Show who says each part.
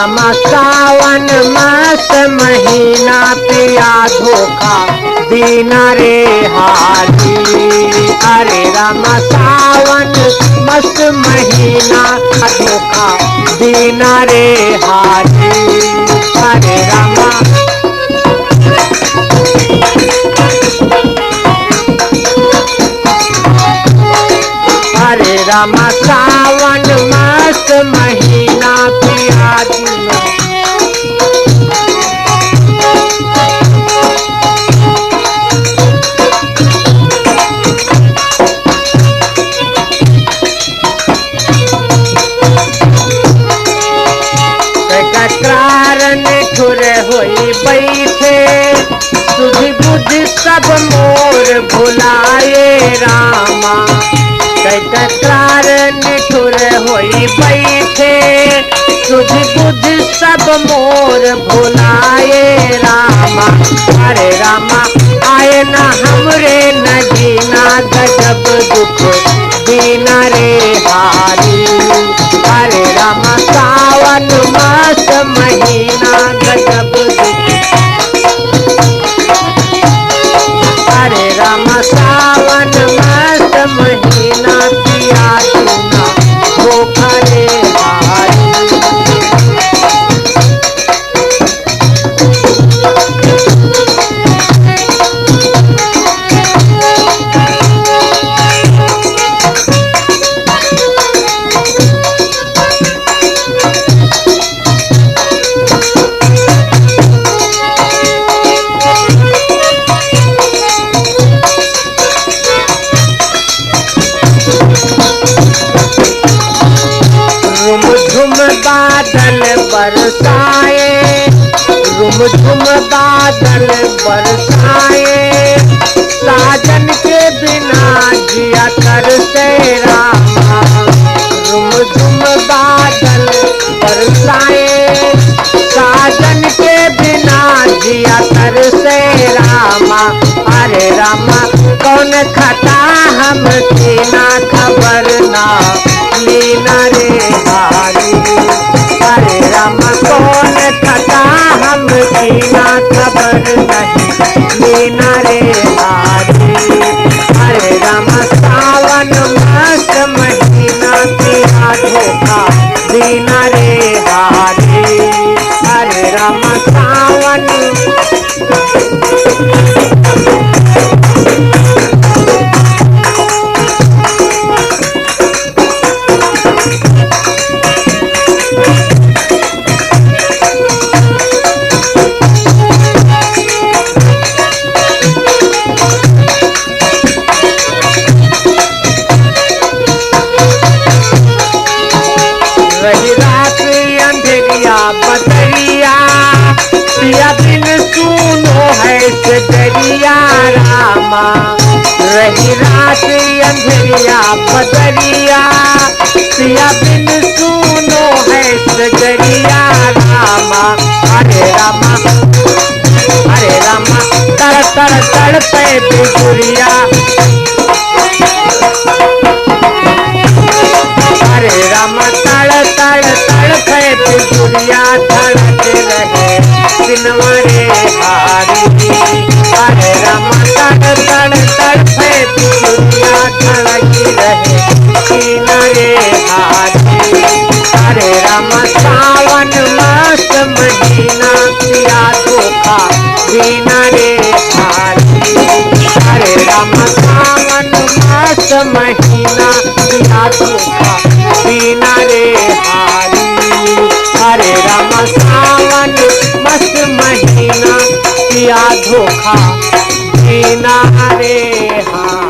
Speaker 1: रामा सावन मस्त महीना पिया धोखा दीना रे हारी। अरे रामा सावन मस्त महीना धोखा दीना रे हारी। अरे रामा हरे रामा सावन मस्त महीना पिया दिया। कारण ठुर होई बैठे सुधि बुद्धि सब मोर भुलाए रामा। तकरार निठुर होई बैठे सुधि बुद्धि सब मोर भुलाए रामा। अरे रामा आए ना हमरे नगीना गजब दुख दीना रे हारी। अरे रामा सावन मस्त महीना गजब दुख। अरे रामा सावन मस्त महीना पिया दूना धोखा रे हारी। बादल बरसाए रुम झुम बादल बरसाए साजन के बिना जिया कर से रामा। रुम झुम बादल बरसाए साजन के बिना जिया कर से रामा। अरे रामा कौन खता हम की ना खबर ना लीना रे हारी। अरे रामा कौन खता हम की ना खबर नहीं लीना रे हारी। अरे रामा सावन मस्त महीना पिया धोखा दीना रे हारी। अरे रामा सावन रही रात अंधेरिया बदरिया पिया बिन सुनो है सजरिया रामा। रही रात अंधेरिया बदरिया पिया बिन सुनो है सजरिया रामा। अरे रामा तड़ तड़ तड़ पे बिजुरिया। अरे रामा तड़ तड़ तड़ पे बिजुरिया धड़क रहे दिनवा रे हारी। अरे रामा तड़ तड़ तड़ पे बिजुरिया धड़क रहे दीना रे हारी। अरे रामा सावन मस्त महीना पिया धोखा दीना रे हारी। अरे रामा सावन मस्त महीना पिया धोखा दीना रे हारी। अरे रामा सावन मस्त महीना पिया धोखा दीना रे हारी।